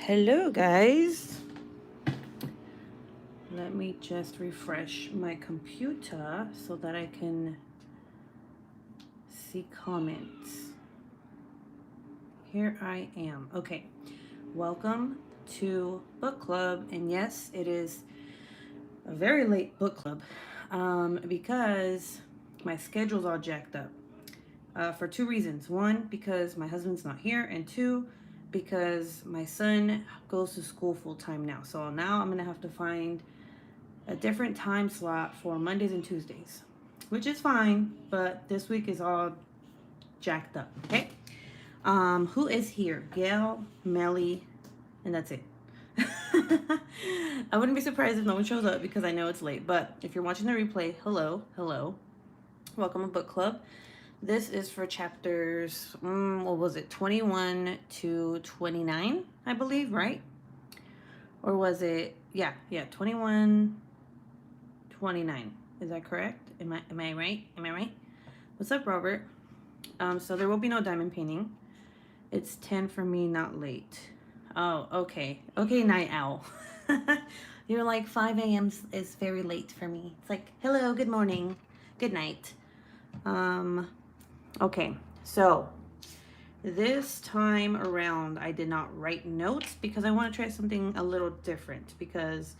Hello, guys. Let me just refresh my computer so that I can see comments. Here I am. Okay. Welcome to book club. And yes, it is a very late book club because my schedule's all jacked up for two reasons. One, because my husband's not here, and two, because my son goes to school full time now. So now I'm going to have to find a different time slot for Mondays and Tuesdays, which is fine, but this week is all jacked up. Okay. Who is here? Gail, Melly, and that's it. I wouldn't be surprised if no one shows up because I know it's late. But if you're watching the replay, hello, hello. Welcome to book club. This is for chapters, what was it, 21 to 29, I believe, right? Or was it, yeah, 21, 29. Is that correct? Am I right? Am I right? What's up, Robert? So there will be no diamond painting. It's 10 for me, not late. Oh, okay. Okay, night owl. You're like 5 a.m. is very late for me. It's like, hello, good morning, good night. Okay, so this time around I did not write notes because I want to try something a little different because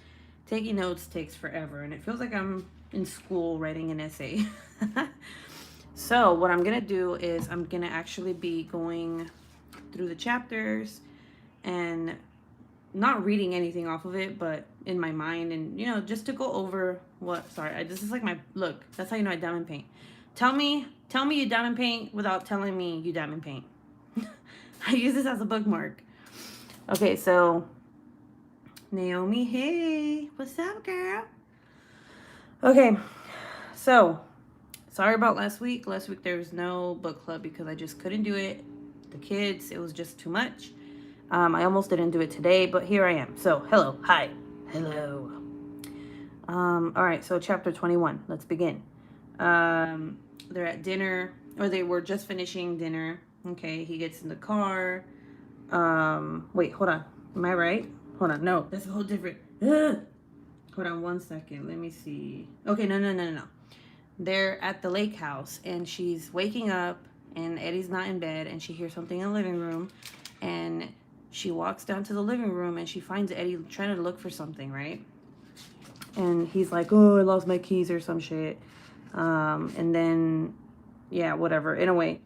taking notes takes forever and it feels like I'm in school writing an essay. So what I'm gonna do is I'm gonna actually be going through the chapters and not reading anything off of it, but in my mind, and just to go over this is like my look. That's how you know I diamond paint. Tell me you diamond paint without telling me you diamond paint. I use this as a bookmark. Okay, so Naomi, hey, what's up, girl? Okay, so sorry about last week. Last week there was no book club because I just couldn't do it. The kids, it was just too much. I almost didn't do it today, but here I am. So hello, hi, hello. All right, so chapter 21. Let's begin. They're at dinner, or they were just finishing dinner. Okay, he gets in the car. Wait, hold on. Am I right? Hold on. No, that's a whole different. Ugh. Hold on one second. Let me see. Okay, no. They're at the lake house, and she's waking up, and Eddie's not in bed, and she hears something in the living room, and she walks down to the living room, and she finds Eddie trying to look for something, right? And he's like, oh, I lost my keys or some shit. And then, yeah, whatever. Anyway,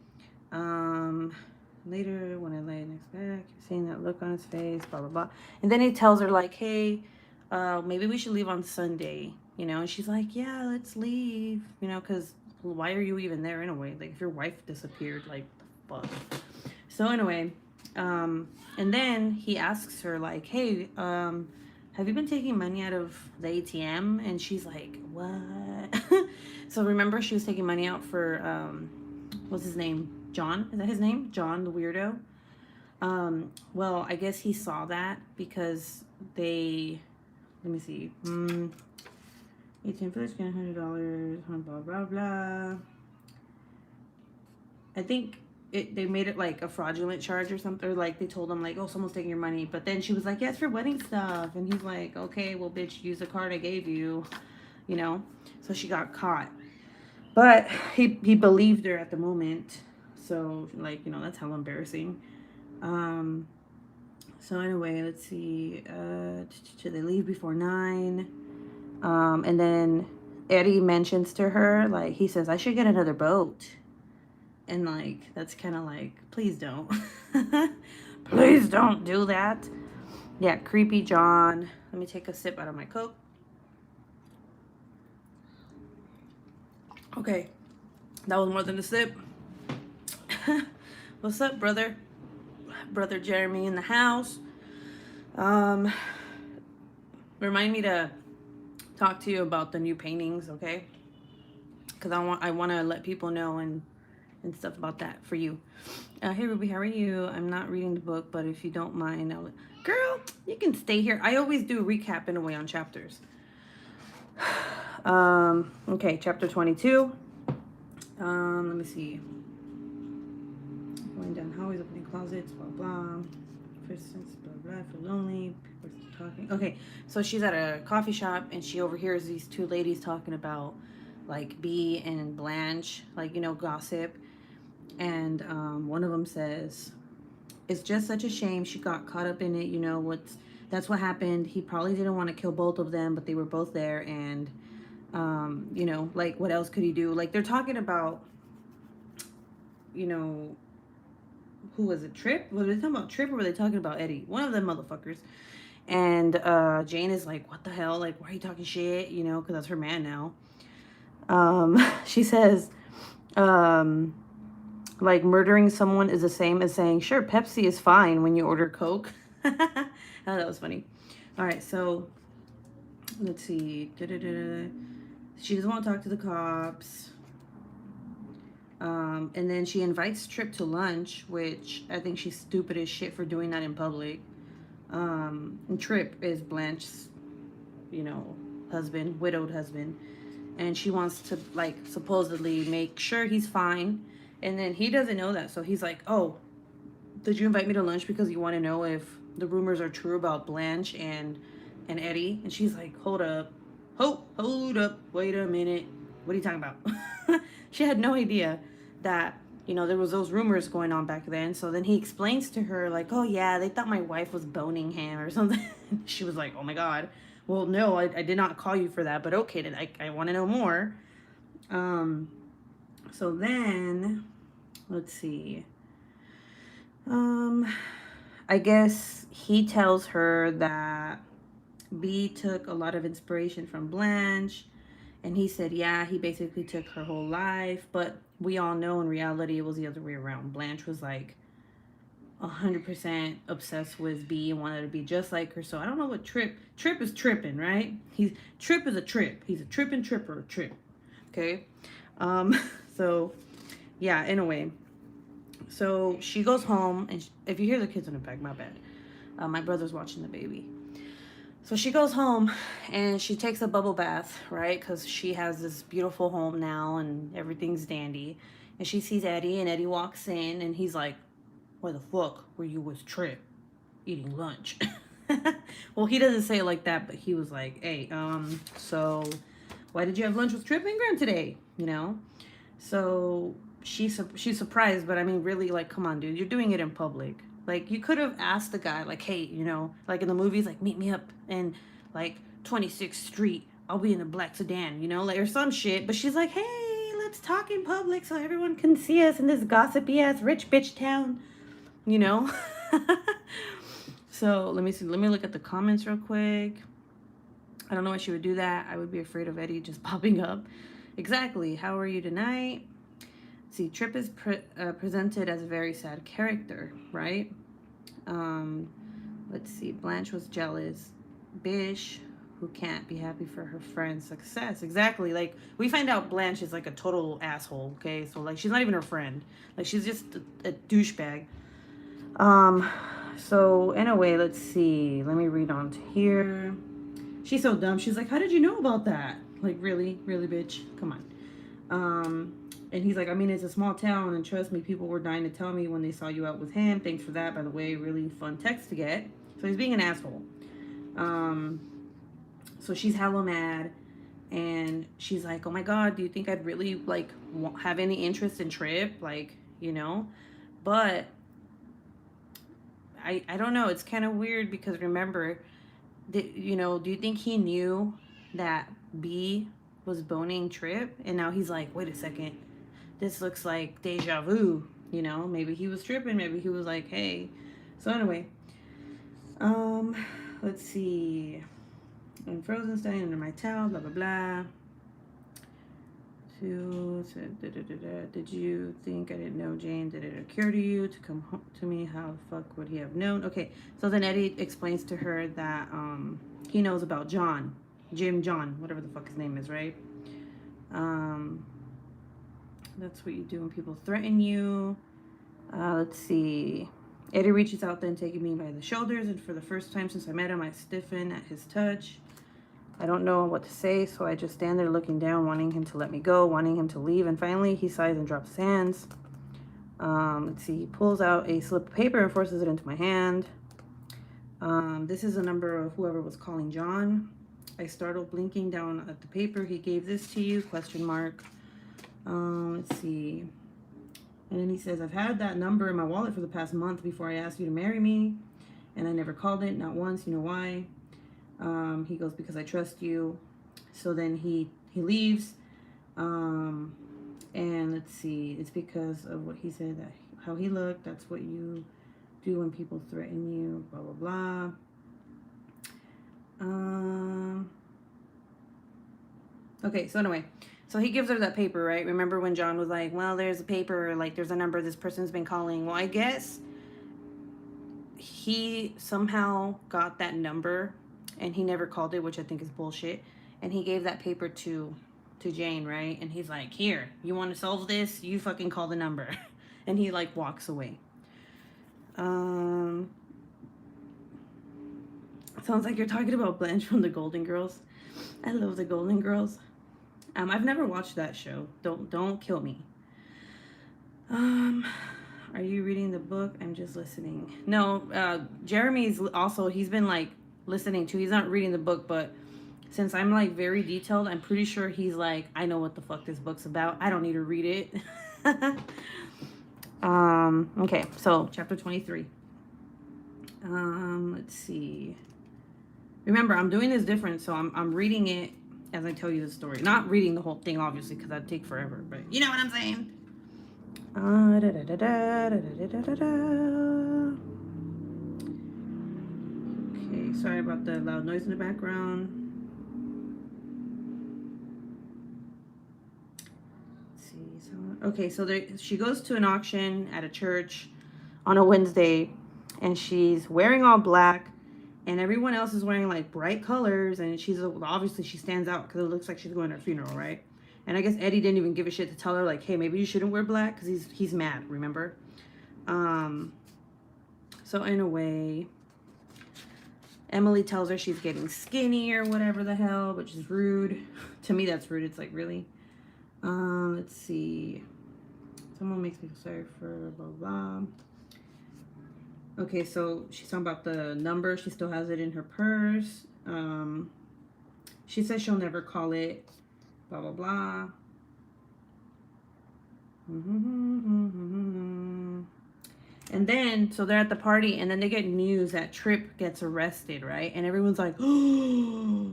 later when I lay next back, seeing that look on his face, blah, blah, blah. And then he tells her, like, hey, maybe we should leave on Sunday, and she's like, yeah, let's leave, because why are you even there anyway? Like, if your wife disappeared, like, the fuck. So anyway, and then he asks her, like, hey, have you been taking money out of the ATM? And she's like, what? So remember, she was taking money out for, what's his name? John? Is that his name? John, the weirdo? Well, I guess he saw that because let me see. ATM for this $100, blah, blah, blah. I think they made it like a fraudulent charge or something, or like they told him like, oh, someone's taking your money. But then she was like, yeah, it's for wedding stuff. And he's like, okay, well, bitch, use the card I gave you, So she got caught. But he believed her at the moment. So, like, that's how embarrassing. So anyway, let's see. Should they leave before 9? And then Eddie mentions to her, like, he says, I should get another boat. And, like, that's kind of like, please don't. Please don't do that. Yeah, creepy John. Let me take a sip out of my Coke. Okay, that was more than a sip. What's up, brother? Brother Jeremy in the house. Remind me to talk to you about the new paintings, okay? Because I want to let people know and stuff about that for you. Hey Ruby, how are you? I'm not reading the book, but if you don't mind, girl, you can stay here. I always do a recap in a way on chapters. Okay, chapter 22. Let me see. Going down hallways, opening closets, blah blah. For instance, blah blah. I feel lonely. People are talking. Okay, so she's at a coffee shop and she overhears these two ladies talking about like B and Blanche, like gossip. And one of them says, "It's just such a shame she got caught up in it. What's that's what happened. He probably didn't want to kill both of them, but they were both there, and like what else could he do? Like they're talking about, you know, who was it? Trip? Were they talking about Trip or were they talking about Eddie? One of them motherfuckers." And Jane is like, "What the hell? Like, why are you talking shit? Because that's her man now." She says, um, like, murdering someone is the same as saying, "Sure, Pepsi is fine when you order Coke." Oh, that was funny. All right, so let's see. Da-da-da-da. She doesn't want to talk to the cops. And then she invites Trip to lunch, which I think she's stupid as shit for doing that in public. And Trip is Blanche's, husband, widowed husband. And she wants to, like, supposedly make sure he's fine. And then he doesn't know that. So he's like, "Oh, did you invite me to lunch because you want to know if the rumors are true about Blanche and Eddie?" And she's like, "Hold up. Hold up. Wait a minute. What are you talking about?" She had no idea that, there was those rumors going on back then. So then he explains to her, like, "Oh, yeah, they thought my wife was boning him or something." She was like, "Oh, my God. Well, no, I did not call you for that. But okay, then I want to know more." So then, let's see. I guess he tells her that B took a lot of inspiration from Blanche. And he said, yeah, he basically took her whole life. But we all know in reality it was the other way around. Blanche was like 100% obsessed with B and wanted to be just like her. So I don't know what Trip is tripping, right? Trip is a trip. He's a tripping tripper trip. Okay. So yeah, anyway. So she goes home, and if you hear the kids in the back, my bad. My brother's watching the baby. So she goes home and she takes a bubble bath, right? Because she has this beautiful home now and everything's dandy. And she sees Eddie, and Eddie walks in and he's like, "Where the fuck were you with Trip eating lunch?" Well, he doesn't say it like that, but he was like, "Hey, so why did you have lunch with Trip and Graham today?" So she's surprised, but I mean, really, like, come on, dude, you're doing it in public. Like, you could have asked the guy, like, "Hey, like in the movies, like, meet me up in, like, 26th Street. I'll be in a black sedan, like, or some shit." But she's like, "Hey, let's talk in public so everyone can see us in this gossipy ass rich bitch town," So let me see. Let me look at the comments real quick. I don't know why she would do that. I would be afraid of Eddie just popping up. Exactly. How are you tonight? See, Trip is presented as a very sad character, right? Let's see. Blanche was jealous. Bish, who can't be happy for her friend's success. Exactly. Like, we find out Blanche is like a total asshole, okay? So, like, she's not even her friend. Like, she's just a douchebag. So, anyway, let's see. Let me read on to here. She's so dumb. She's like, "How did you know about that?" Like, really? Really, bitch? Come on. And he's like, "I mean, it's a small town, and trust me, people were dying to tell me when they saw you out with him. Thanks for that, by the way. Really fun text to get." So he's being an asshole. So she's hella mad, and she's like, "Oh my God, do you think I'd really, like, have any interest in Trip? Like, But I don't know. It's kind of weird because remember, do you think he knew that B was boning Trip? And now he's like, wait a second. This looks like deja vu. Maybe he was tripping. Maybe he was like, hey. So anyway, let's see. I'm frozen, standing under my towel, blah, blah, blah. Did you think I didn't know Jane? Did it occur to you to come home to me? How the fuck would he have known? Okay, so then Eddie explains to her that he knows about John, whatever the fuck his name is, right? That's what you do when people threaten you. Let's see. Eddie reaches out then, taking me by the shoulders, and for the first time since I met him, I stiffen at his touch. I don't know what to say, so I just stand there looking down, wanting him to let me go, wanting him to leave, and finally he sighs and drops his hands. Let's see, he pulls out a slip of paper and forces it into my hand. This is a number of whoever was calling John. I startled blinking down at the paper. He gave this to you, question mark. Let's see. And then he says, I've had that number in my wallet for the past month before I asked you to marry me. And I never called it, not once. You know why? He goes, because I trust you. So then he leaves. And let's see. It's because of what he said, that how he looked. That's what you do when people threaten you. Blah, blah, blah. Okay, so anyway. So he gives her that paper, right? Remember when John was like, well, there's a paper, like there's a number this person's been calling. Well, I guess he somehow got that number and he never called it, which I think is bullshit. And he gave that paper to Jane, right? And he's like, here, you want to solve this? You fucking call the number. And he like walks away. Sounds like you're talking about Blanche from the Golden Girls. I love the Golden Girls. I've never watched that show. Don't kill me. Are you reading the book? I'm just listening. No, Jeremy's also, he's been like listening to. He's not reading the book, but since I'm like very detailed, I'm pretty sure he's like, I know what the fuck this book's about. I don't need to read it. Okay, so chapter 23. Let's see. Remember, I'm doing this different, so I'm reading it as I tell you the story. Not reading the whole thing, obviously, because that'd take forever, but you know what I'm saying. Okay, sorry about the loud noise in the background. Let's see. Okay, so she goes to an auction at a church on a Wednesday, and she's wearing all black. And everyone else is wearing like bright colors, and she's obviously she stands out because it looks like she's going to a funeral, right? And I guess Eddie didn't even give a shit to tell her like, hey, maybe you shouldn't wear black because he's mad, remember? So in a way, Emily tells her she's getting skinny or whatever the hell, which is rude. To me, that's rude. It's like, really? Let's see. Someone makes me feel sorry for blah blah. Okay, so she's talking about the number. She still has it in her purse. She says she'll never call it. Blah, blah, blah. And then, so they're at the party, and then they get news that Tripp gets arrested, right? And everyone's like, oh,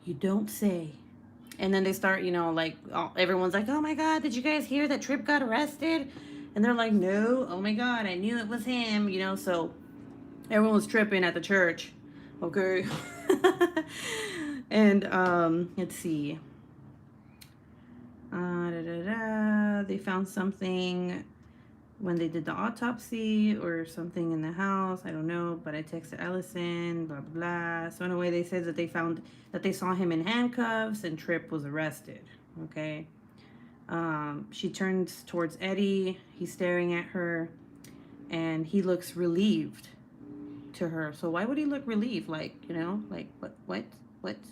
you don't say. And then they start, you know, like, everyone's like, oh my God, did you guys hear that Tripp got arrested? And they're like, no, oh my God, I knew it was him, you know, so everyone was tripping at the church, okay? And, let's see. They found something when they did the autopsy or something in the house, I don't know, but I texted Allison, blah, blah, blah. So in a way, they said that they found, that they saw him in handcuffs and Tripp was arrested, okay? She turns towards Eddie. He's staring at her, and he looks relieved to her. So why would he look relieved? Like, you know, like what?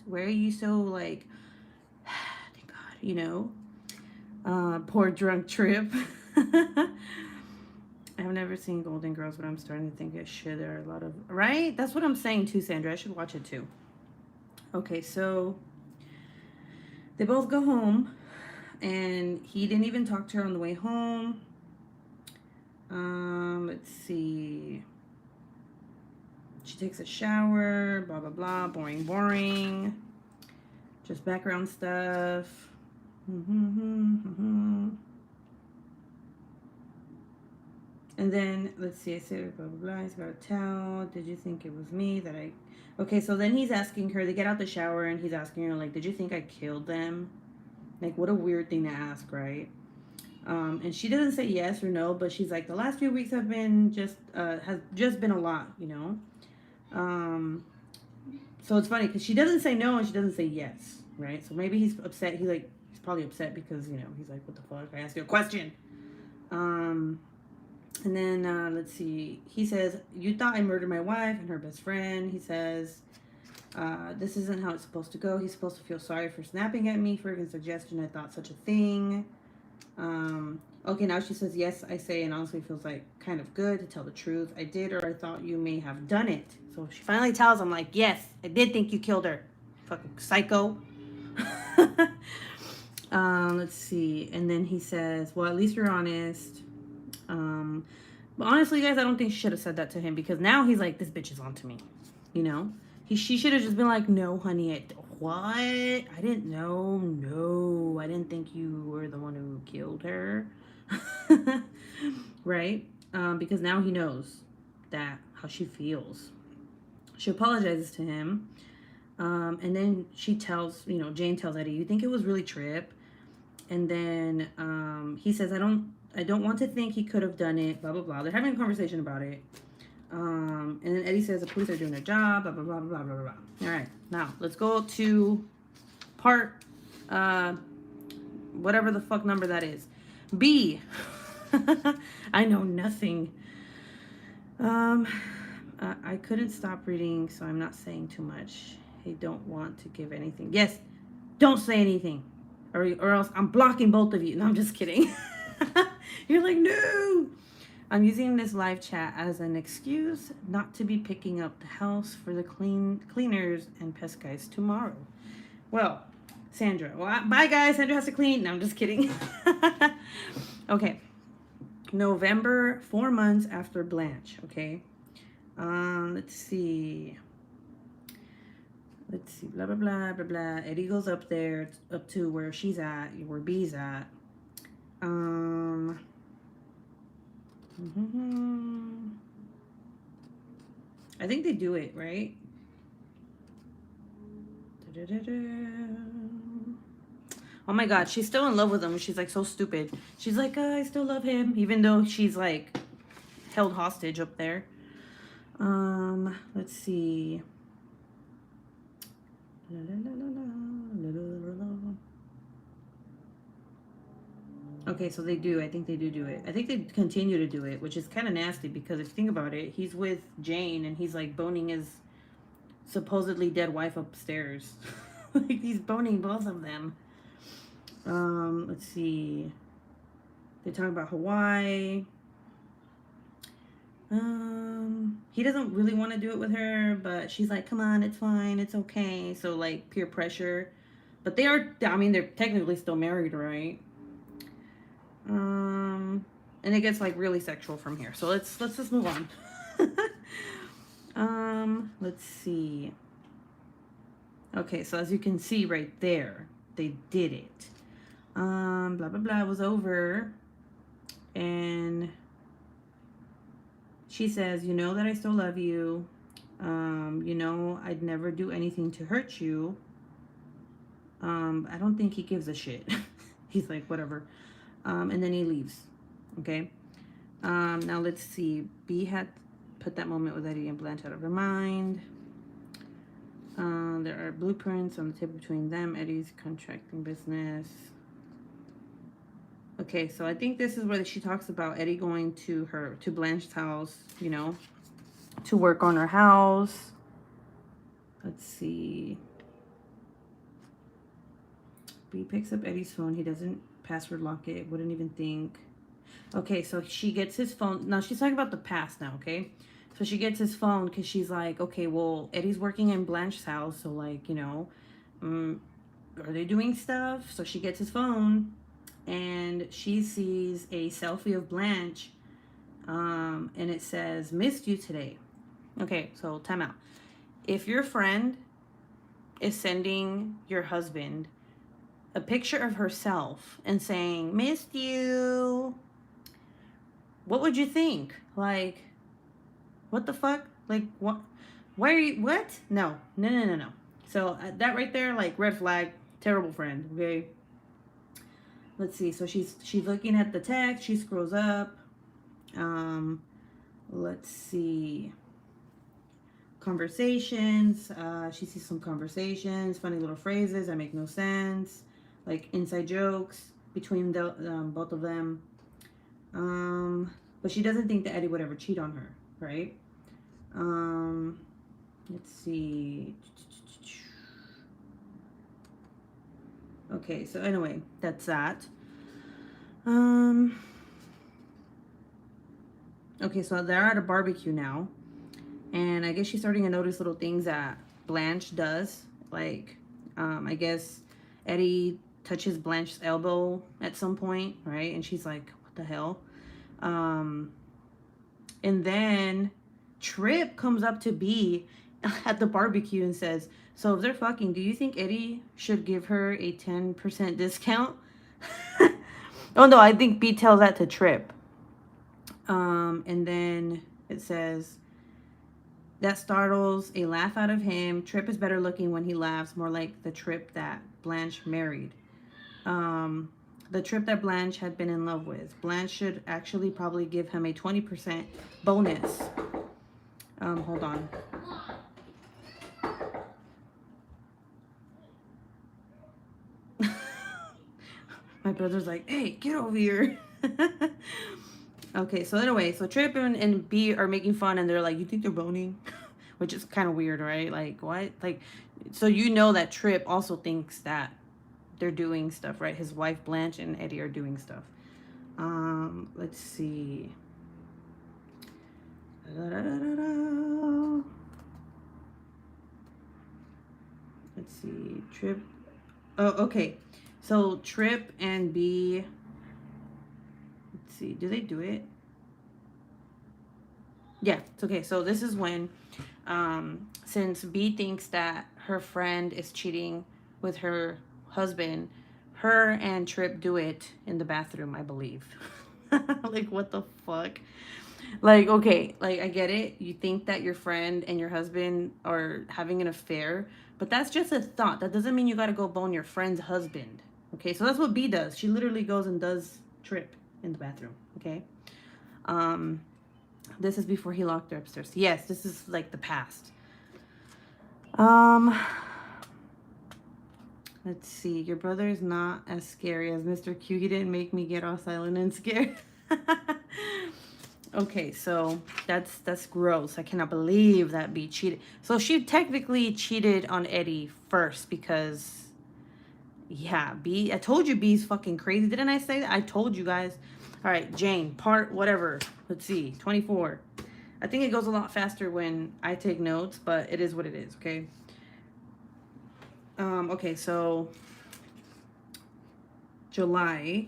Where are you so like? Thank God, you know. Poor drunk Tripp. I've never seen Golden Girls, but I'm starting to think I should. There are a lot of right. That's what I'm saying too, Sandra. I should watch it too. Okay, so they both go home. And he didn't even talk to her on the way home. Let's see. She takes a shower, blah, blah, blah. Boring, boring. Just background stuff. And then, let's see, I said, blah, blah, blah. He's got a towel. Did you think it was me that I... Okay, so then he's asking her, they get out the shower, and he's asking her, like, did you think I killed them? Like, what a weird thing to ask, right? And she doesn't say yes or no, but she's like, the last few weeks have been has just been a lot, you know? So it's funny, because she doesn't say no and she doesn't say yes, right? So maybe he's upset. He's probably upset because, you know, he's like, what the fuck? I asked you a question. And then, let's see. He says, you thought I murdered my wife and her best friend. He says... this isn't how it's supposed to go. He's supposed to feel sorry for snapping at me for even suggestion I thought such a thing. Okay, now she says, yes, I say, and honestly feels like kind of good to tell the truth. I did, or I thought you may have done it. So she finally tells him, like, yes, I did think you killed her. Fucking psycho. Let's see. And then he says, well, at least you're honest. Um, but honestly, guys, I don't think she should have said that to him because now he's like, this bitch is onto me. You know? She should have just been like, no, honey, what? I didn't know. No, I didn't think you were the one who killed her. Right? Because now he knows that how she feels. She apologizes to him. And then she tells, Jane tells Eddie, you think it was really Trip? And then he says, I don't want to think he could have done it, blah, blah, blah. They're having a conversation about it. And then Eddie says the police are doing their job, blah, blah, blah, blah, blah, blah. All right. Now, let's go to part, whatever the fuck number that is. B. I know nothing. I couldn't stop reading, so I'm not saying too much. I don't want to give anything. Yes, don't say anything. Or else I'm blocking both of you. No, I'm just kidding. You're like, no. I'm using this live chat as an excuse not to be picking up the house for the cleaners and pest guys tomorrow. Well, Sandra. Well, bye, guys. Sandra has to clean. No, I'm just kidding. Okay. November, 4 months after Blanche. Okay. Let's see. Blah, blah, blah, blah, blah. Eddie goes up there, up to where she's at, where B's at. I think they do it, right? Oh my god, she's still in love with him. She's like so stupid. She's like, I still love him, even though she's like held hostage up there. Let's see. Okay, so they do. I think they do it. I think they continue to do it, which is kind of nasty because if you think about it, he's with Jane and he's like boning his supposedly dead wife upstairs. Like he's boning both of them. Let's see. They talk about Hawaii. He doesn't really want to do it with her, but she's like, come on, it's fine, it's okay. So like peer pressure. But they're technically still married, right? And it gets like really sexual from here. So let's just move on. Let's see. Okay, so as you can see right there, they did it. Blah blah blah was over. And she says, you know that I still love you. You know I'd never do anything to hurt you. I don't think he gives a shit. He's like, whatever. And then he leaves. Okay. Now let's see. B had put that moment with Eddie and Blanche out of her mind. There are blueprints on the table between them. Eddie's contracting business. Okay, so I think this is where she talks about Eddie going to Blanche's house, to work on her house. Let's see. B picks up Eddie's phone. He doesn't password lock it. Wouldn't even think. Okay, so she gets his phone. Now she's talking about the past now, okay? So she gets his phone because she's like, okay, well, Eddie's working in Blanche's house. So like, are they doing stuff? So she gets his phone and she sees a selfie of Blanche. And it says, missed you today. Okay, so time out. If your friend is sending your husband a picture of herself and saying, missed you, what would you think? Like, what the fuck? Like, what? Why are you, what? No. So that right there, like, red flag, terrible friend, okay? Let's see. So she's looking at the text. She scrolls up. Let's see. Conversations. She sees some conversations, funny little phrases that make no sense, like inside jokes between both of them. But she doesn't think that Eddie would ever cheat on her, right? Let's see. Okay, so anyway, that's that. Um, okay, so they're at a barbecue now. And I guess she's starting to notice little things that Blanche does. Like, I guess Eddie touches Blanche's elbow at some point, right? And she's like, what the hell? Um, and then Trip comes up to B at the barbecue and says, so if they're fucking, do you think Eddie should give her a 10% discount? Oh no, I think B tells that to Trip. And then it says, that startles a laugh out of him. Trip is better looking when he laughs, more like the Trip that Blanche married. The Trip that Blanche had been in love with. Blanche should actually probably give him a 20% bonus. Hold on. My brother's like, hey, get over here. Okay, so anyway, so Trip and B are making fun and they're like, you think they're boning? Which is kind of weird, right? Like, what? Like, so you know that Trip also thinks that they're doing stuff, right? His wife Blanche and Eddie are doing stuff. Let's see. Let's see. Trip. Oh, okay. So Trip and B. Let's see. Do they do it? Yeah. It's okay. So this is when, since B thinks that her friend is cheating with her husband, her and Trip do it in the bathroom, I believe. Like, what the fuck? Like, okay, like, I get it. You think that your friend and your husband are having an affair, but that's just a thought. That doesn't mean you gotta go bone your friend's husband. Okay, so that's what B does. She literally goes and does Trip in the bathroom. Okay. Um, this is before he locked her upstairs. Yes, this is like the past. Um, let's see. Your brother is not as scary as Mr. Q. He didn't make me get all silent and scared. Okay, so that's gross. I cannot believe that B cheated. So she technically cheated on Eddie first because, yeah, B. I told you B's fucking crazy. Didn't I say that? I told you guys. All right, Jane, part whatever. Let's see, 24. I think it goes a lot faster when I take notes, but it is what it is. Okay. Okay, so July.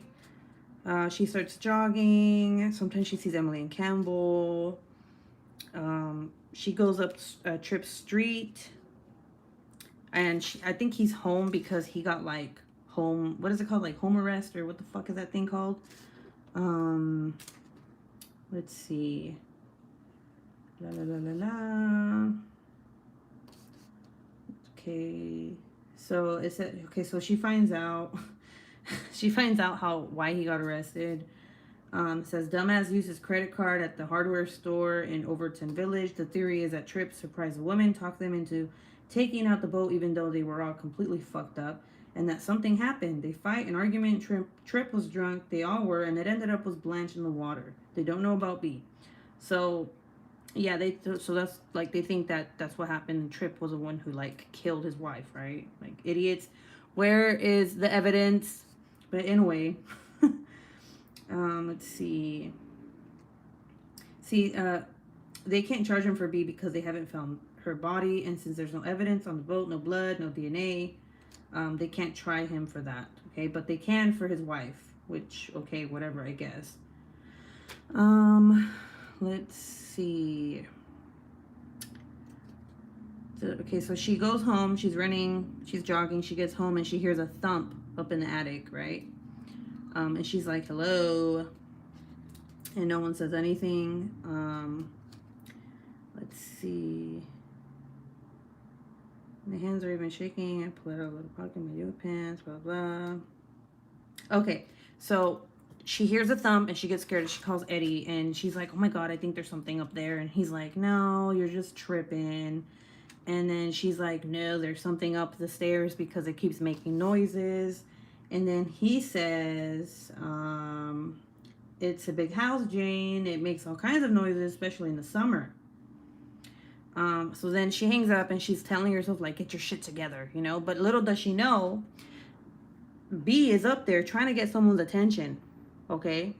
She starts jogging. Sometimes she sees Emily and Campbell. She goes up Trip Street. And I think he's home because he got like home. What is it called? Like home arrest or what the fuck is that thing called? Let's see. La la la la la. Okay. So it said, okay, so she finds out. She finds out why he got arrested. It says dumbass used his credit card at the hardware store in Overton Village. The theory is that Tripp surprised the woman, talked them into taking out the boat even though they were all completely fucked up, and that something happened. They fight, an argument. Tripp was drunk. They all were, and it ended up with Blanche in the water. They don't know about B. So yeah, so that's like they think that that's what happened. Tripp was the one who like killed his wife, right? Like idiots. Where is the evidence? But anyway, let's see. They can't charge him for B because they haven't found her body, and since there's no evidence on the boat, no blood, no DNA, they can't try him for that. Okay, but they can for his wife, which okay, whatever, I guess. Let's see. Okay, so she goes home. She's running. She's jogging. She gets home and she hears a thump up in the attic, right? And she's like, hello. And no one says anything. Let's see. My hands are even shaking. I pull out a little pocket in my yoga pants, blah, blah. Okay, so she hears a thump and she gets scared and she calls Eddie and she's like, oh my God, I think there's something up there. And he's like, no, you're just tripping. And then she's like, no, there's something up the stairs because it keeps making noises. And then he says, it's a big house, Jane. It makes all kinds of noises, especially in the summer. So then she hangs up and she's telling herself, like, get your shit together, you know. But little does she know, B is up there trying to get someone's attention. Okay?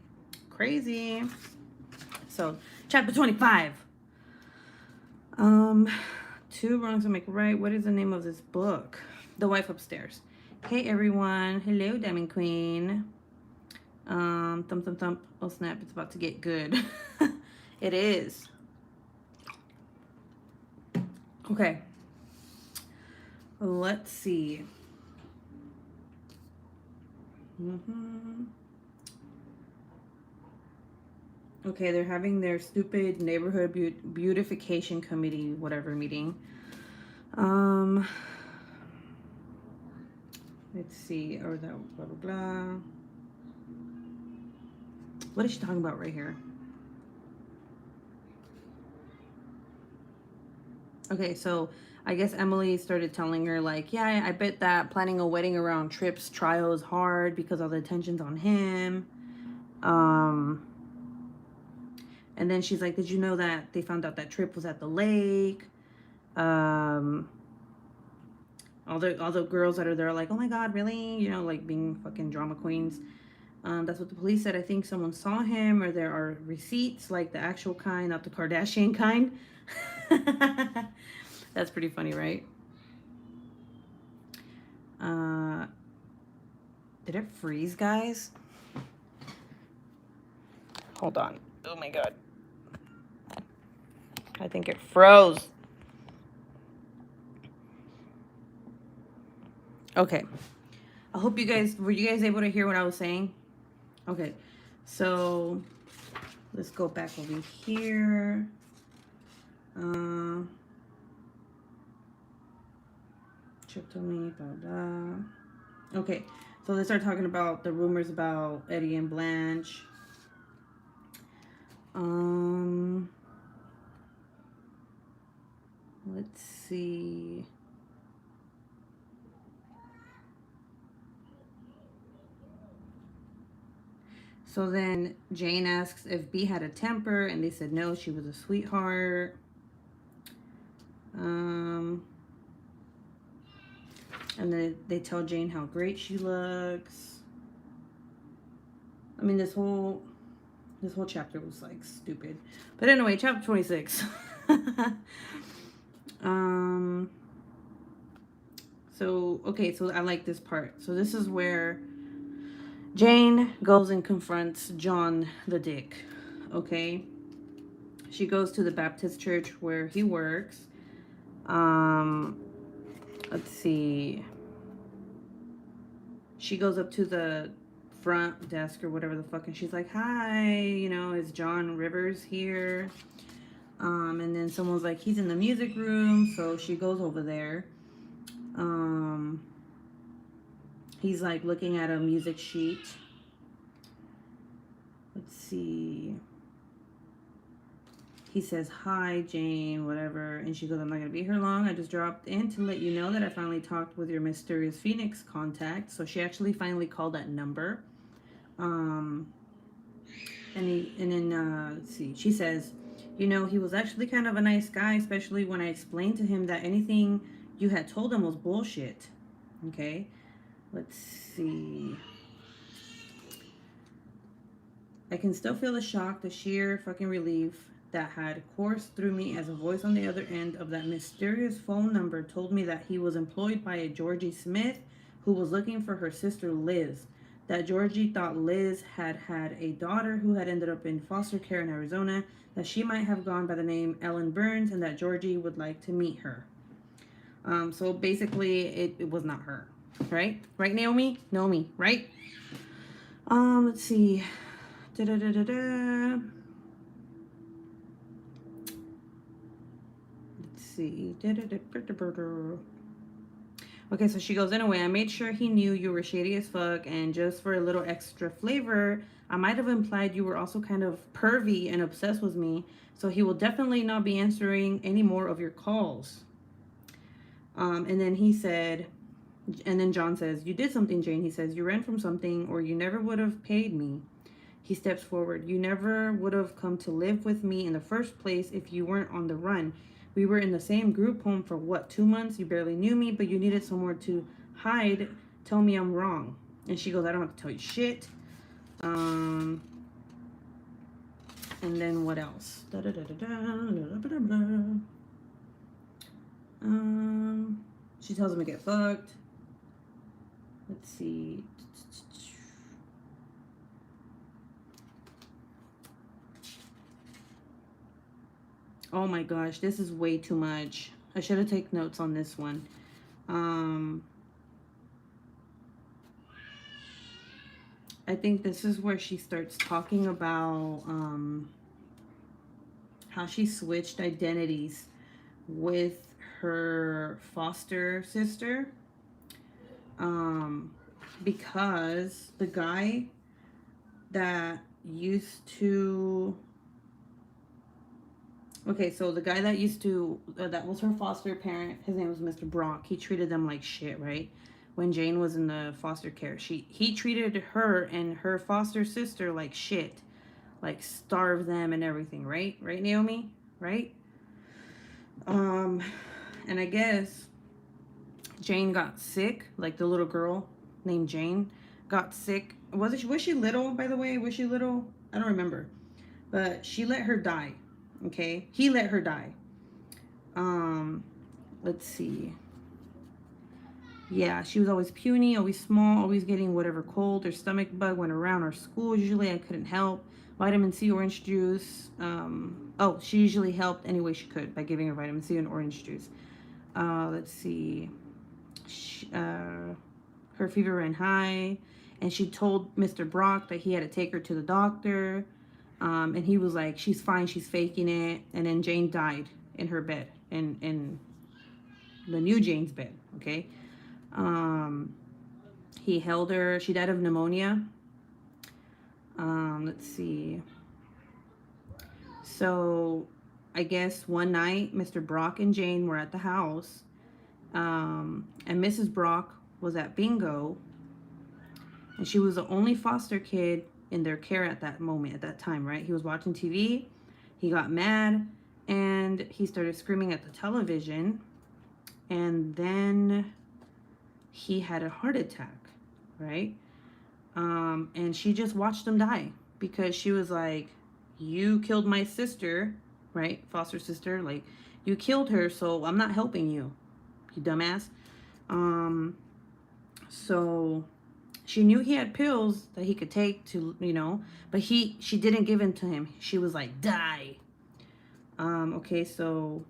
Crazy. So, chapter 25. Two wrongs to make right. What is the name of this book? The Wife Upstairs. Hey everyone. Hello, Diamond Queen. Thump thump thump. Oh snap, it's about to get good. It is. Okay. Let's see. Okay, they're having their stupid neighborhood beautification committee, whatever meeting. Let's see. Or that blah blah blah. What is she talking about right here? Okay, so I guess Emily started telling her, like, yeah, I bet that planning a wedding around Tripp's trial is hard because all the attention's on him. And then she's like, did you know that they found out that Tripp was at the lake? All the girls that are there are like, oh my God, really? You know, like being fucking drama queens. That's what the police said. I think someone saw him, or there are receipts, like the actual kind, not the Kardashian kind. That's pretty funny, right? Did it freeze, guys? Hold on. Oh my God. I think it froze. Okay. I hope you guys, were you guys able to hear what I was saying? Okay. So let's go back over here. Chip told me, blah, blah. Okay. So they start talking about the rumors about Eddie and Blanche. Let's see. So then Jane asks if B had a temper, and they said no, she was a sweetheart. And then they tell Jane how great she looks. I mean, this whole chapter was like stupid. But anyway, chapter 26. So okay, so I like this part. So this is where Jane goes and confronts John the Dick. Okay. She goes to the Baptist church where he works. Let's see. She goes up to the front desk or whatever the fuck, and she's like, hi, you know, is John Rivers here? And then someone's like, he's in the music room. So she goes over there. He's like looking at a music sheet. Let's see. He says, hi, Jane, whatever. And she goes, I'm not going to be here long. I just dropped in to let you know that I finally talked with your mysterious Phoenix contact. So she actually finally called that number. And then let's see. She says, you know, he was actually kind of a nice guy, especially when I explained to him that anything you had told him was bullshit. Okay. Let's see. I can still feel the shock, the sheer fucking relief that had coursed through me as a voice on the other end of that mysterious phone number told me that he was employed by a Georgie Smith who was looking for her sister Liz. That Georgie thought Liz had had a daughter who had ended up in foster care in Arizona, that she might have gone by the name Ellen Burns, and that Georgie would like to meet her. So basically, it was not her, right? Right, Naomi? Naomi, right? Let's see. Da-da-da-da-da. Let's see. Okay, so she goes, anyway, I made sure he knew you were shady as fuck, and just for a little extra flavor, I might have implied you were also kind of pervy and obsessed with me, so he will definitely not be answering any more of your calls. And then he said, and then John says, you did something, Jane. He says, you ran from something, or you never would have paid me. He steps forward. You never would have come to live with me in the first place if you weren't on the run. We were in the same group home for what, 2 months? You barely knew me, but you needed somewhere to hide. Tell me I'm wrong. And she goes, I don't have to tell you shit. And then what else? She tells him to get fucked. Let's see. Oh my gosh, this is way too much. I should have taken notes on this one. I think this is where she starts talking about how she switched identities with her foster sister. Because the guy that used to... Okay, so the guy that used to... that was her foster parent, his name was Mr. Brock. He treated them like shit, right? When Jane was in the foster care. He treated her and her foster sister like shit. Like starved them and everything, right? Right, Naomi? Right? And I guess Jane got sick. Like the little girl named Jane got sick. Was she little, by the way? Was she little? I don't remember. But she let her die. Okay? He let her die. Let's see. Yeah, she was always puny, always small, always getting whatever cold or stomach bug went around our school. Usually I couldn't help. Vitamin C, orange juice. She usually helped any way she could by giving her vitamin C and orange juice. Let's see. Her fever ran high, and she told Mr. Brock that he had to take her to the doctor. And he was like, she's fine, she's faking it. And then Jane died in her bed, in the new Jane's bed, okay? He held her. She died of pneumonia. Let's see. So I guess one night, Mr. Brock and Jane were at the house. And Mrs. Brock was at bingo. And she was the only foster kid in their care at that moment, at that time, right? He was watching TV. He got mad. And he started screaming at the television. And then he had a heart attack, right? And she just watched him die because she was like, you killed my sister, right? Foster sister, like, you killed her, so I'm not helping you, you dumbass. So she knew he had pills that he could take to, but she didn't give in to him. She was like, die. Okay, so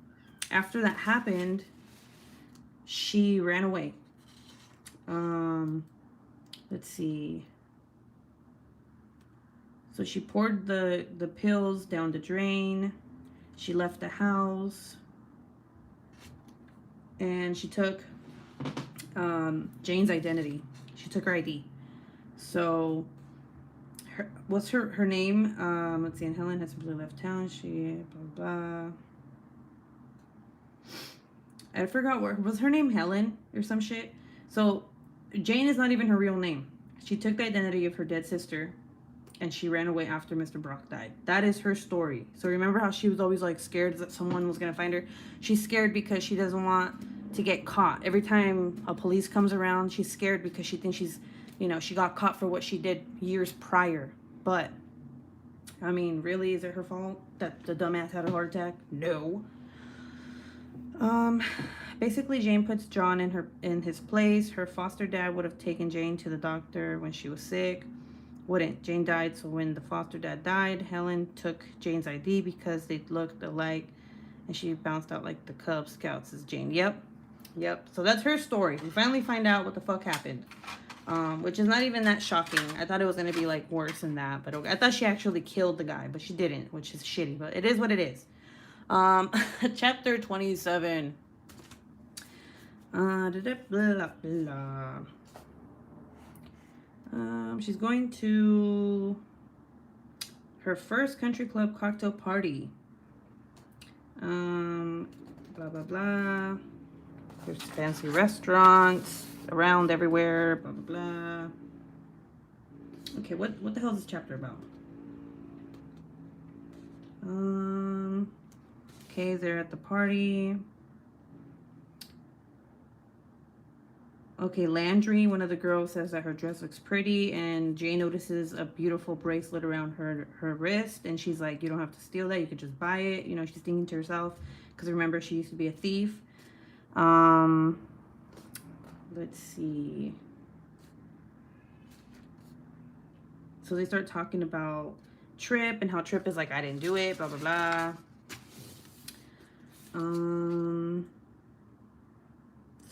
after that happened, she ran away. Let's see. So she poured the pills down the drain. She left the house. And she took Jane's identity. She took her ID. So what's her name? Let's see. And Helen has simply left town. She blah blah. I forgot what was her name. Helen or some shit. So Jane is not even her real name. She took the identity of her dead sister, and she ran away after Mr. Brock died. That is her story. So remember how she was always like scared that someone was gonna find her? She's scared because she doesn't want to get caught. Every time a police comes around, she's scared because she thinks she's, she got caught for what she did years prior. But I mean, really, is it her fault that the dumbass had a heart attack? No. Basically, Jane puts John in his place. Her foster dad would have taken Jane to the doctor when she was sick. Wouldn't. Jane died, so when the foster dad died, Helen took Jane's ID because they looked alike, and she bounced out like the Cub Scouts as Jane. Yep. So that's her story. We finally find out what the fuck happened, which is not even that shocking. I thought it was going to be like worse than that, but I thought she actually killed the guy, but she didn't, which is shitty, but it is what it is. Chapter 27. She's going to her first country club cocktail party. Blah blah blah. There's fancy restaurants around everywhere. Blah blah blah. Okay, what the hell is this chapter about? Okay, they're at the party. Okay, Landry, one of the girls, says that her dress looks pretty, and Jay notices a beautiful bracelet around her wrist, and she's like, you don't have to steal that, you could just buy it. You know, she's thinking to herself, because remember, she used to be a thief. Let's see. So they start talking about Trip and how Trip is like, I didn't do it, blah, blah, blah.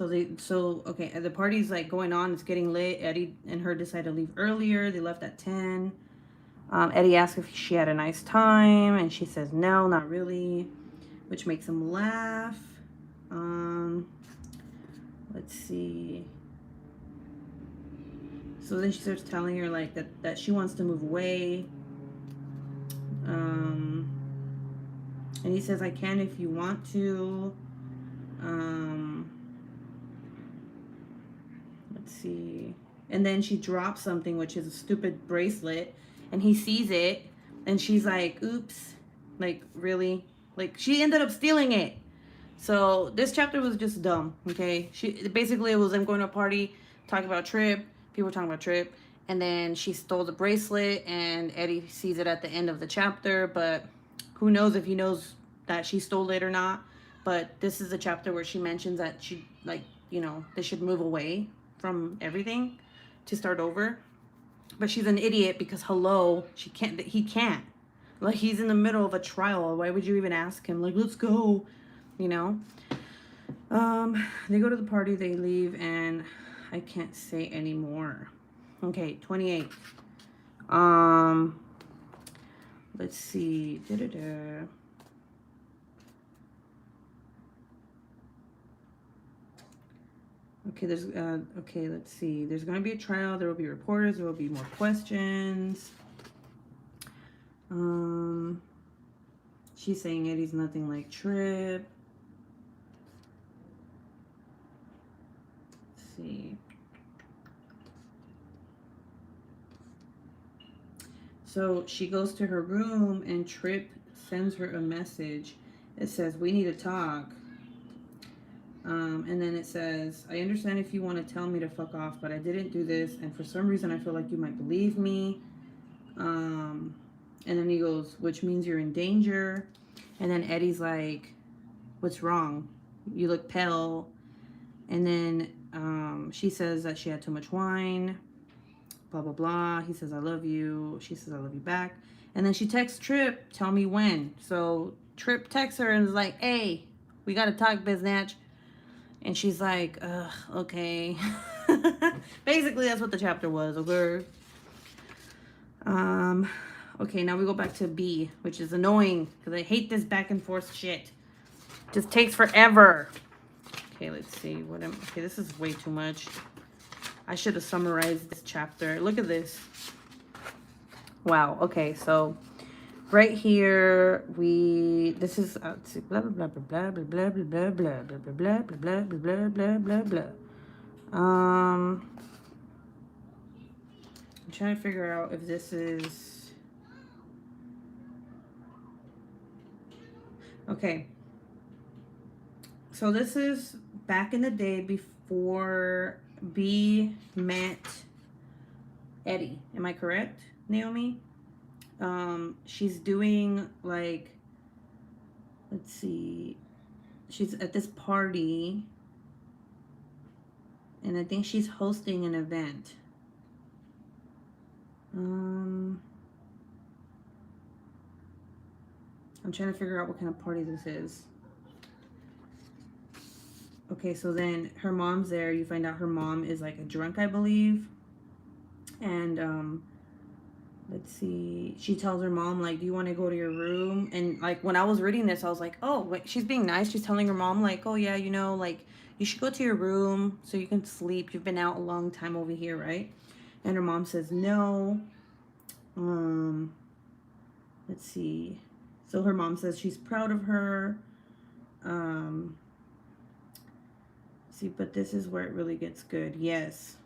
Okay, the party's like going on, it's getting lit. Eddie and her decide to leave earlier. They left at 10. Eddie asks if she had a nice time, and she says no, not really, which makes him laugh. Let's see. So then she starts telling her like that she wants to move away. And he says, I can if you want to. Let's see. And then she drops something, which is a stupid bracelet, and he sees it, and she's like, oops, like, really? Like, she ended up stealing it. So this chapter was just dumb, okay? Basically, it was them going to a party, talking about Trip, people were talking about Trip, and then she stole the bracelet, and Eddie sees it at the end of the chapter, but who knows if he knows that she stole it or not. But this is a chapter where she mentions that she, like, you know, they should move away from everything to start over. But she's an idiot because, hello, he can't. Like, he's in the middle of a trial. Why would you even ask him? Like, let's go, you know? They go to the party, they leave, and I can't say anymore. Okay, 28. Let's see. Okay, okay, let's see. There's going to be a trial. There will be reporters. There will be more questions. She's saying Eddie's nothing like Trip. Let's see. So she goes to her room and Trip sends her a message. It says, we need to talk. And then it says, I understand if you want to tell me to fuck off, but I didn't do this. And for some reason, I feel like you might believe me. And then he goes, which means you're in danger. And then Eddie's like, what's wrong? You look pale. And then she says that she had too much wine. Blah, blah, blah. He says, I love you. She says, I love you back. And then she texts Trip, tell me when. So Trip texts her and is like, hey, we got to talk, biznatch. And she's like, ugh, okay. Basically, that's what the chapter was, okay? Okay, now we go back to B, which is annoying, because I hate this back and forth shit. Just takes forever. Okay, let's see. Okay, this is way too much. I should have summarized this chapter. Look at this. Wow, okay, so right here, this is blah blah blah blah blah blah blah blah blah blah blah blah blah blah blah blah blah. I'm trying to figure out if this is okay. So this is back in the day before B met Eddie. Am I correct, Naomi? She's doing like, let's see, she's at this party and I think she's hosting an event. I'm trying to figure out what kind of party this is. Okay, so then her mom's there. You find out her mom is like a drunk, I believe. And let's see, she tells her mom, like, do you want to go to your room? And like when I was reading this, I was like, oh, wait, she's being nice. She's telling her mom, like, oh yeah, you know, like, you should go to your room so you can sleep. You've been out a long time over here, right? And her mom says no. Let's see. So her mom says she's proud of her. See, but this is where it really gets good. Yes.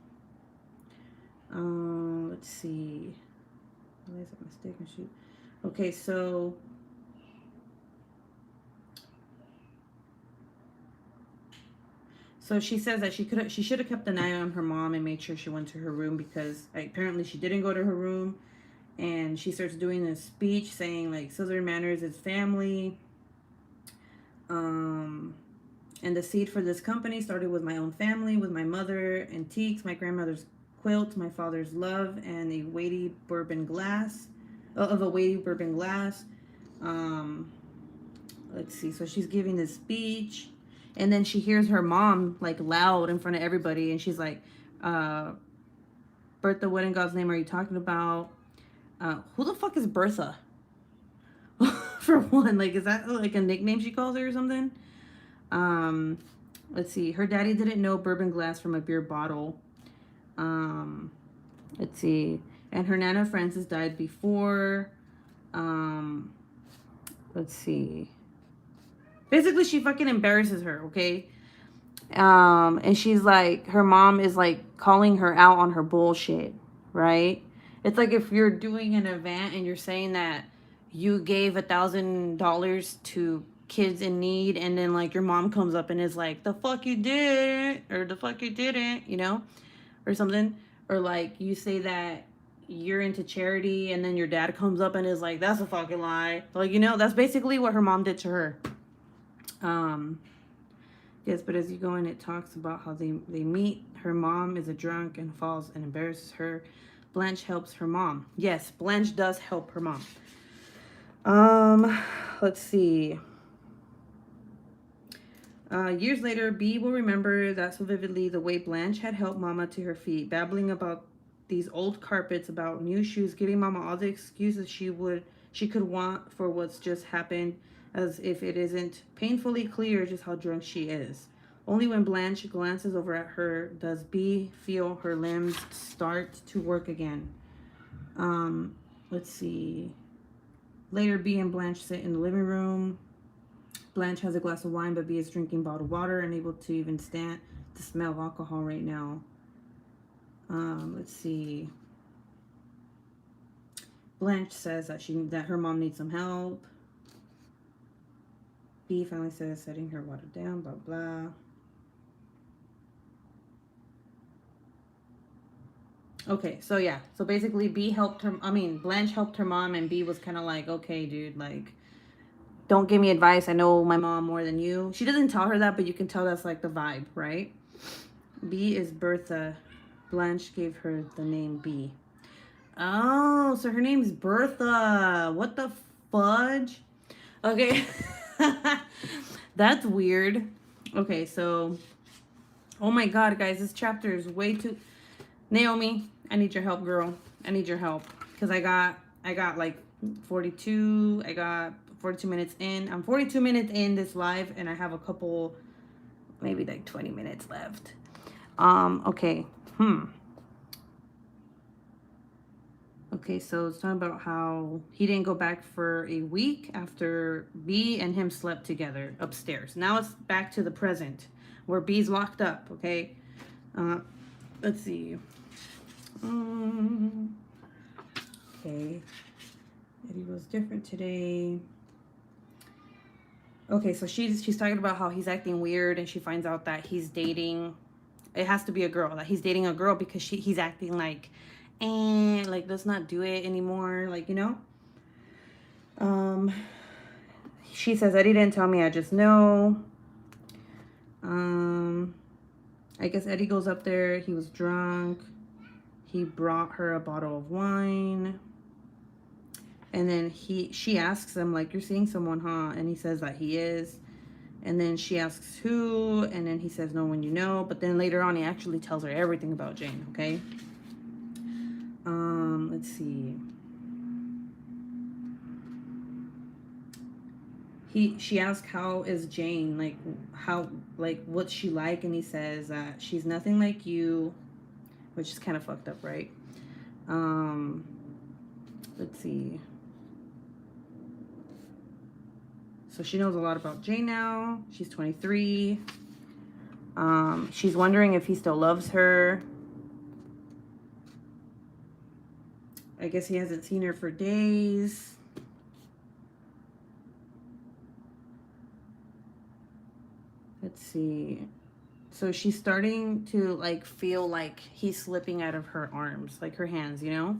Let's see. Why is it mistaken? Shoot. Okay, so So she says that she should have kept an eye on her mom and made sure she went to her room, because apparently she didn't go to her room. And she starts doing this speech saying like Southern manners is family. Um, and the seed for this company started with my own family, with my mother, antiques, my grandmother's quilt, my father's love, and a weighty bourbon glass, of a weighty bourbon glass. Um, let's see. So she's giving this speech, and then she hears her mom like loud in front of everybody, and she's like, "Bertha, what in God's name are you talking about? Who the fuck is Bertha?" For one, like, is that like a nickname she calls her or something? Um, let's see. Her daddy didn't know bourbon glass from a beer bottle. Um, let's see. And her Nana Frances died before. Um, let's see. Basically, she fucking embarrasses her, okay? And she's like, her mom is like calling her out on her bullshit, right? It's like if you're doing an event and you're saying that you gave $1,000 to kids in need, and then like your mom comes up and is like, the fuck you did, or the fuck you didn't, you know, or something. Or like you say that you're into charity, and then your dad comes up and is like, that's a fucking lie. Like, you know, that's basically what her mom did to her. Yes, but as you go in, it talks about how they meet. Her mom is a drunk and falls and embarrasses her. Blanche helps her mom. Yes, Blanche does help her mom. Let's see. Years later, B will remember that so vividly the way Blanche had helped Mama to her feet, babbling about these old carpets, about new shoes, giving Mama all the excuses she could want for what's just happened, as if it isn't painfully clear just how drunk she is. Only when Blanche glances over at her does B feel her limbs start to work again. Let's see. Later, B and Blanche sit in the living room. Blanche has a glass of wine, but B is drinking bottled water, unable to even stand the smell of alcohol right now. Let's see. Blanche says that her mom needs some help. B finally says setting her water down, blah, blah. Okay, so yeah. So basically Blanche helped her mom, and B was kind of like, okay, dude, like, don't give me advice. I know my mom more than you. She doesn't tell her that, but you can tell that's like the vibe, right? B is Bertha. Blanche gave her the name B. Oh, so her name's Bertha. What the fudge? Okay. That's weird. Okay, so oh my god, guys, this chapter is way too Naomi, I need your help, girl. I need your help. Because I got like 42. I got 42 minutes in. I'm 42 minutes in this live, and I have a couple, maybe like 20 minutes left. Okay. Okay, so it's talking about how he didn't go back for a week after B and him slept together upstairs. Now it's back to the present, where B's locked up, okay? Let's see. Okay. Eddie was different today. Okay, so she's talking about how he's acting weird, and she finds out that he's dating. It has to be a girl. That he's dating a girl because he's acting like, like, let's not do it anymore. Like, you know. She says, Eddie didn't tell me. I just know. I guess Eddie goes up there. He was drunk. He brought her a bottle of wine. And then she asks him, like, you're seeing someone, huh? And he says that he is. And then she asks who, and then he says no one you know. But then later on, he actually tells her everything about Jane, okay? Let's see. She asks, how is Jane? Like, what's she like? And he says that she's nothing like you, which is kind of fucked up, right? Let's see. So she knows a lot about Jane now. She's 23. She's wondering if he still loves her. I guess he hasn't seen her for days. Let's see. So she's starting to like feel like he's slipping out of her arms, like her hands, you know?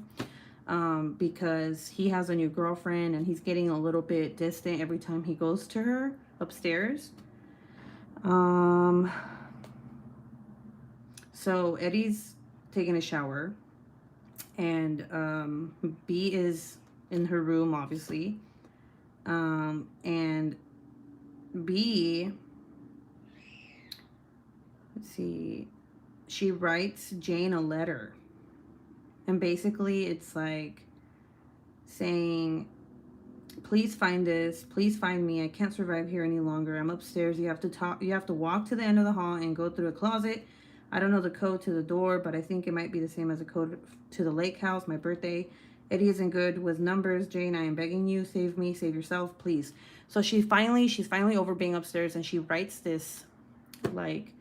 Because he has a new girlfriend and he's getting a little bit distant every time he goes to her upstairs. So Eddie's taking a shower and B is in her room, obviously. And B, let's see, she writes Jane a letter. And basically it's like saying, please find this, please find me, I can't survive here any longer, I'm upstairs, you have to walk to the end of the hall and go through a closet. I don't know the code to the door, but I think it might be the same as the code to the lake house, my birthday. Eddie isn't good with numbers. Jane, I am begging you, save me, save yourself, please. So she's finally over being upstairs, and she writes this, like,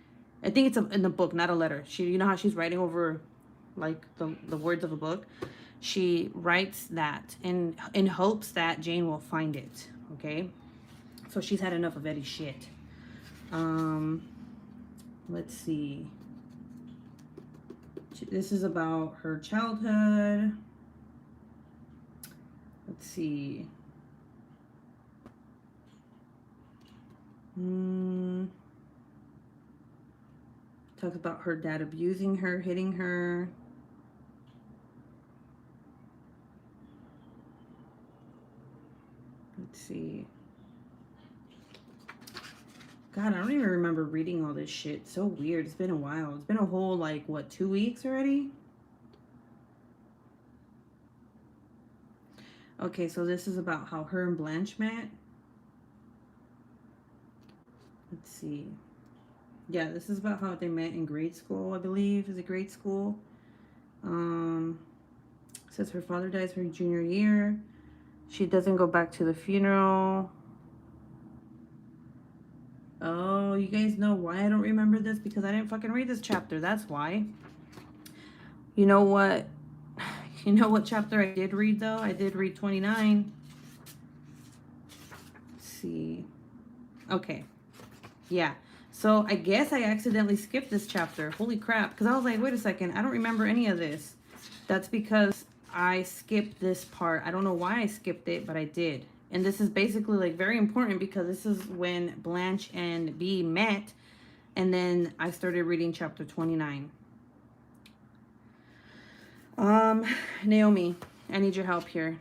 I think it's in the book, not a letter. You know how she's writing over like the words of a book? She writes that in hopes that Jane will find it. Okay, so she's had enough of Eddie's shit. Let's see. This is about her childhood. Let's see. Talks about her dad abusing her, hitting her. Let's see. God, I don't even remember reading all this shit. So weird. It's been a while. It's been a whole, like, what, 2 weeks already? Okay, so this is about how her and Blanche met. Let's see. Yeah, this is about how they met in grade school, I believe. Is it grade school? Says her father dies her junior year. She doesn't go back to the funeral. Oh, you guys know why I don't remember this? Because I didn't fucking read this chapter. That's why. You know what? You know what chapter I did read, though? I did read 29. Let's see. Okay. Yeah. So I guess I accidentally skipped this chapter. Holy crap. Because I was like, wait a second. I don't remember any of this. That's because I skipped this part. I don't know why I skipped it, but I did. And this is basically like very important because this is when Blanche and B met. And then I started reading chapter 29. Naomi, I need your help here.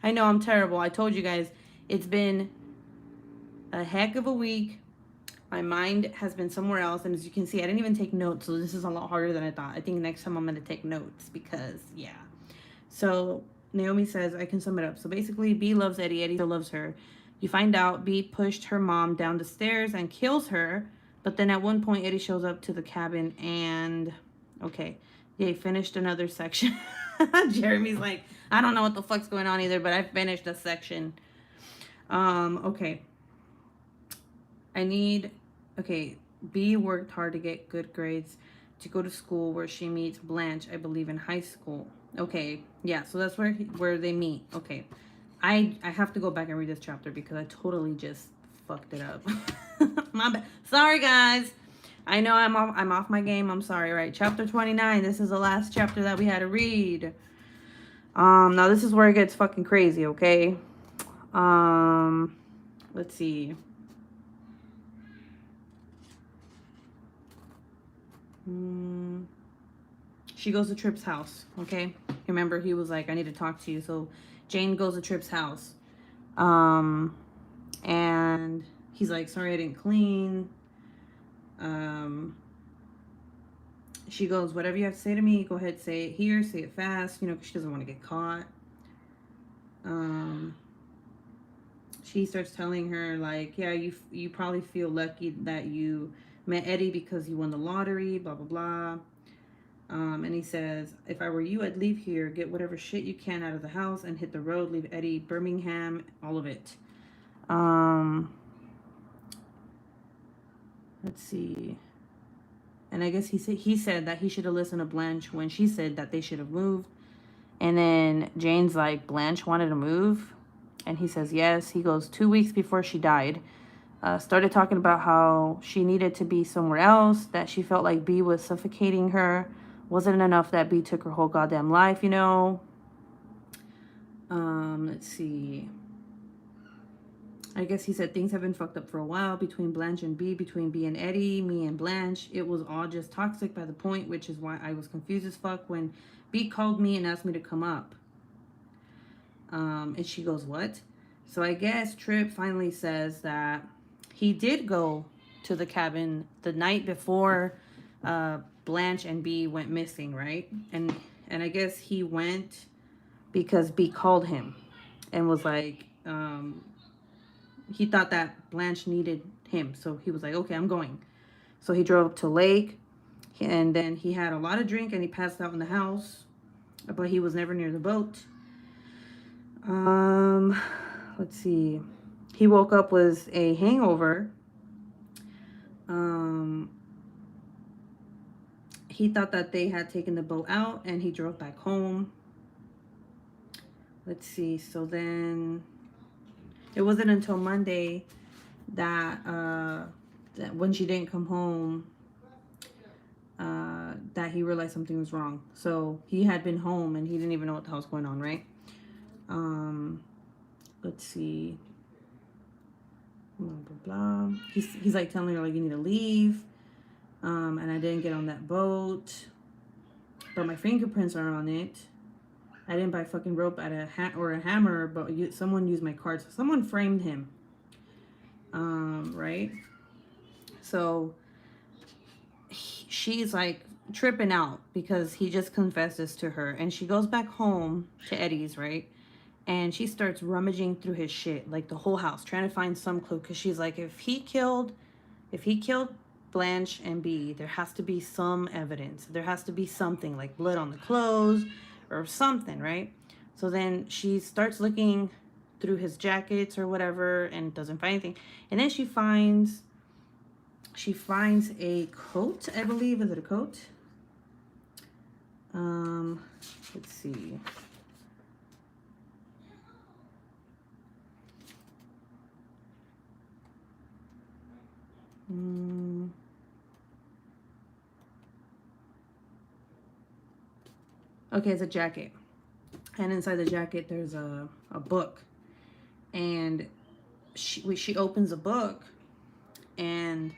I know I'm terrible. I told you guys it's been a heck of a week. My mind has been somewhere else, and as you can see, I didn't even take notes, so this is a lot harder than I thought. I think next time I'm going to take notes because, yeah. So Naomi says, I can sum it up. So basically, B loves Eddie. Eddie still loves her. You find out B pushed her mom down the stairs and kills her, but then at one point, Eddie shows up to the cabin and, okay, they finished another section. Jeremy's like, I don't know what the fuck's going on either, but I finished a section. Okay. Okay, B worked hard to get good grades to go to school where she meets Blanche, I believe in high school. Okay, yeah, so that's where they meet. Okay, I have to go back and read this chapter because I totally just fucked it up. My bad. Sorry, guys. I know I'm off my game. I'm sorry. Right, chapter 29. This is the last chapter that we had to read. Now this is where it gets fucking crazy. Okay. Let's see. She goes to Tripp's house, okay? Remember, he was like, I need to talk to you. So Jane goes to Tripp's house. And he's like, sorry I didn't clean. She goes, whatever you have to say to me, go ahead, say it here, say it fast, you know, 'cause she doesn't want to get caught. She starts telling her, like, yeah, you probably feel lucky that you met Eddie because you won the lottery, blah, blah, blah. And he says, if I were you, I'd leave here, get whatever shit you can out of the house, and hit the road, leave Eddie, Birmingham, all of it. Let's see. And I guess he said that he should have listened to Blanche when she said that they should have moved. And then Jane's like, Blanche wanted to move? And he says, yes. He goes, 2 weeks before she died. Started talking about how she needed to be somewhere else, that she felt like B was suffocating her. Wasn't enough that B took her whole goddamn life, you know. Let's see. I guess he said things have been fucked up for a while between Blanche and B, between B and Eddie, me and Blanche. It was all just toxic by the point, which is why I was confused as fuck when B called me and asked me to come up. And she goes, what? So I guess Tripp finally says that he did go to the cabin the night before Blanche and B went missing, right? And I guess he went because B called him and was like, he thought that Blanche needed him. So he was like, okay, I'm going. So he drove to Lake, and then he had a lot of drink and he passed out in the house, but he was never near the boat. Let's see. He woke up with a hangover. He thought that they had taken the boat out and he drove back home. Let's see. So then it wasn't until Monday that when she didn't come home, that he realized something was wrong. So he had been home and he didn't even know what the hell was going on, right? Let's see. Blah, blah, blah. He's like telling her, like, you need to leave. And I didn't get on that boat. But my fingerprints are on it. I didn't buy fucking rope at a hammer, but someone used my card. So someone framed him. Right? So she's like tripping out because he just confessed this to her. And she goes back home to Eddie's, right? And she starts rummaging through his shit, like the whole house, trying to find some clue. Because she's like, if he killed Blanche and B, there has to be some evidence. There has to be something, like blood on the clothes or something, right? So then she starts looking through his jackets or whatever and doesn't find anything. And then she finds a coat, I believe. Is it a coat? Let's see. Okay, it's a jacket. And inside the jacket, there's a book. And she opens a book and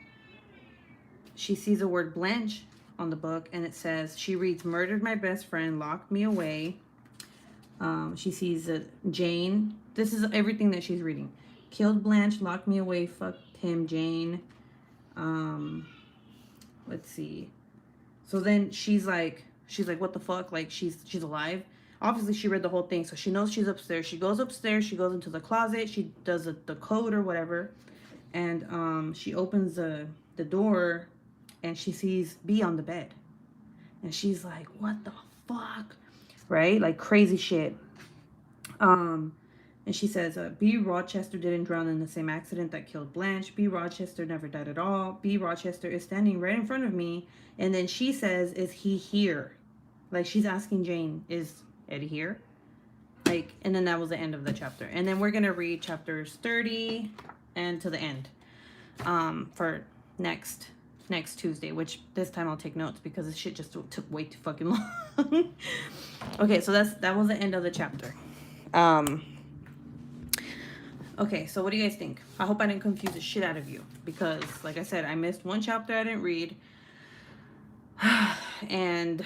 she sees the word Blanche on the book. And it says, she reads, murdered my best friend, locked me away. She sees Jane. This is everything that she's reading. Killed Blanche, locked me away, fucked him, Jane. Let's see. So then she's like, what the fuck? Like, she's alive. Obviously, she read the whole thing, so she knows she's upstairs. She goes upstairs. She goes into the closet. She does the code or whatever, and she opens the door, and she sees B on the bed, and she's like, what the fuck, right? Like crazy shit. And she says, B. Rochester didn't drown in the same accident that killed Blanche. B. Rochester never died at all. B. Rochester is standing right in front of me. And then she says, is he here? Like, she's asking Jane, is Eddie here? Like, and then that was the end of the chapter. And then we're going to read chapters 30 and to the end for next Tuesday, which this time I'll take notes because this shit just took way too fucking long. Okay, so that was the end of the chapter. Okay, so what do you guys think? I hope I didn't confuse the shit out of you because, like I said, I missed one chapter I didn't read. And,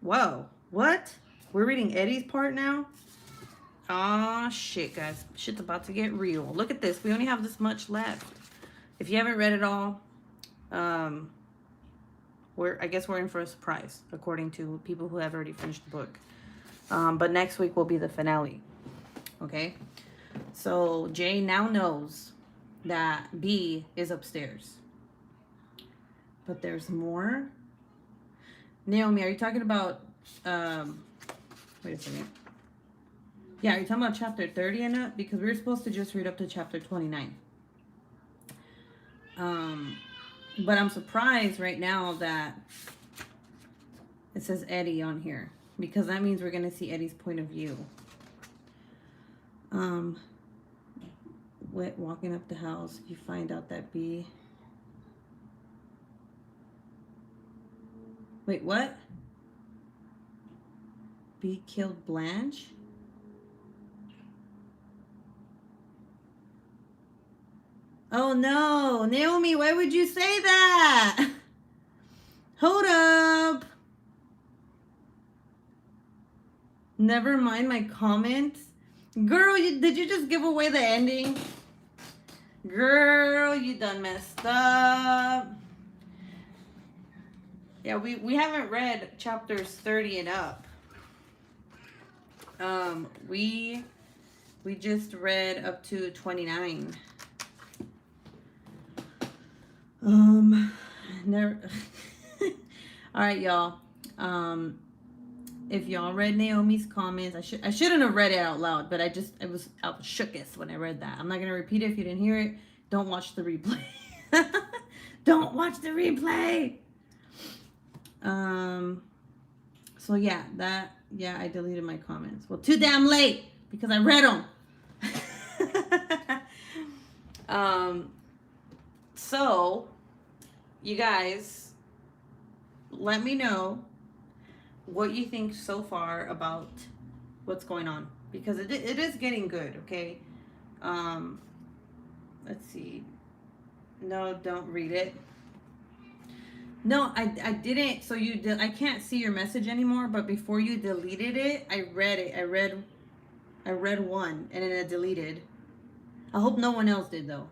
whoa, what? We're reading Eddie's part now? Aw, shit, guys. Shit's about to get real. Look at this. We only have this much left. If you haven't read it all, I guess we're in for a surprise, according to people who have already finished the book. But next week will be the finale. Okay? So Jay now knows that B is upstairs. But there's more. Naomi, are you talking about wait a second. Yeah, are you talking about chapter 30 and up? Because we were supposed to just read up to chapter 29. But I'm surprised right now that it says Eddie on here, because that means we're gonna see Eddie's point of view. walking up the house. If you find out that B. Wait, what? B killed Blanche? Oh no, Naomi, why would you say that? Hold up. Never mind my comments. Girl, did you just give away the ending? Girl, you done messed up. Yeah, we haven't read chapters 30 and up. We just read up to 29. Never. All right, y'all. If y'all read Naomi's comments, I shouldn't have read it out loud, but I was shookest when I read that. I'm not gonna repeat it if you didn't hear it. Don't watch the replay. Don't watch the replay. So yeah, I deleted my comments. Well, too damn late because I read them. So you guys, let me know what you think so far about what's going on, because it is getting good. Okay. Let's see. No, don't read it. No, I didn't. So I can't see your message anymore, but before you deleted it, I read it. I read one and then I deleted. I hope no one else did though.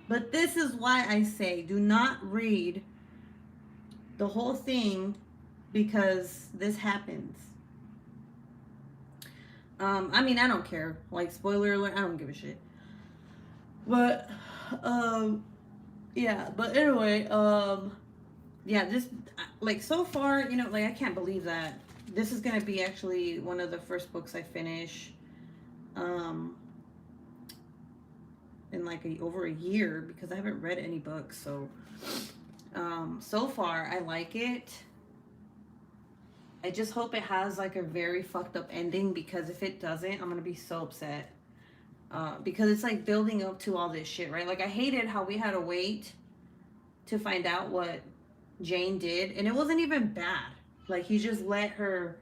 But this is why I say do not read the whole thing, because this happens. I mean, I don't care. Like, spoiler alert, I don't give a shit. But, yeah. But anyway, yeah, this, like, so far, like, I can't believe that this is gonna be actually one of the first books I finish, in like over a year, because I haven't read any books. So, so far I like it. I just hope it has like a very fucked up ending, because if it doesn't, I'm gonna be so upset. Because it's like building up to all this shit, right? Like, I hated how we had to wait to find out what Jane did, and it wasn't even bad. Like, he just let her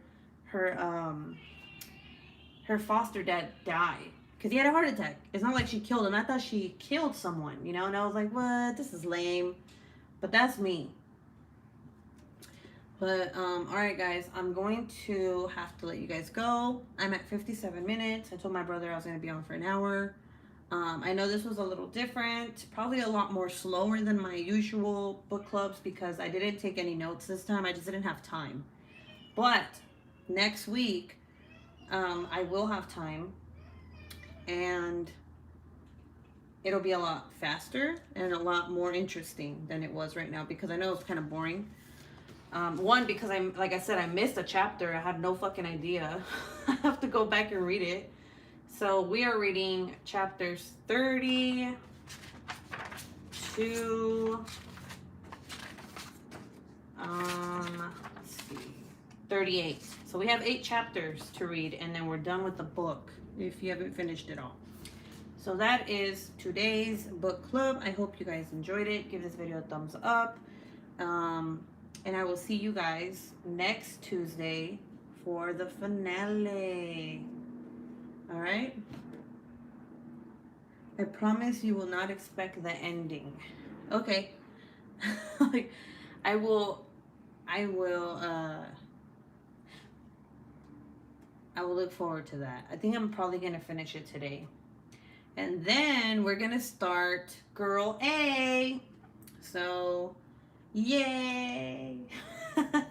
foster dad die because he had a heart attack. It's not like she killed him. I thought she killed someone, and I was like, what? This is lame. But that's me. But, all right, guys, I'm going to have to let you guys go. I'm at 57 minutes. I told my brother I was going to be on for an hour. I know this was a little different, probably a lot more slower than my usual book clubs, because I didn't take any notes this time. I just didn't have time. But next week, I will have time, and it'll be a lot faster and a lot more interesting than it was right now, because I know it's kind of boring. One, because like I said, I missed a chapter. I had no fucking idea. I have to go back and read it. So we are reading chapters 30 to, let's see, 38. So we have 8 chapters to read, and then we're done with the book if you haven't finished it all. So that is today's book club. I hope you guys enjoyed it. Give this video a thumbs up. And I will see you guys next Tuesday for the finale. All right? I promise you will not expect the ending. Okay. Like, I will look forward to that. I think I'm probably going to finish it today. And then we're going to start Girl A. So, yay. All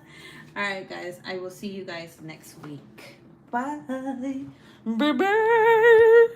right, guys. I will see you guys next week. Bye. Bye-bye.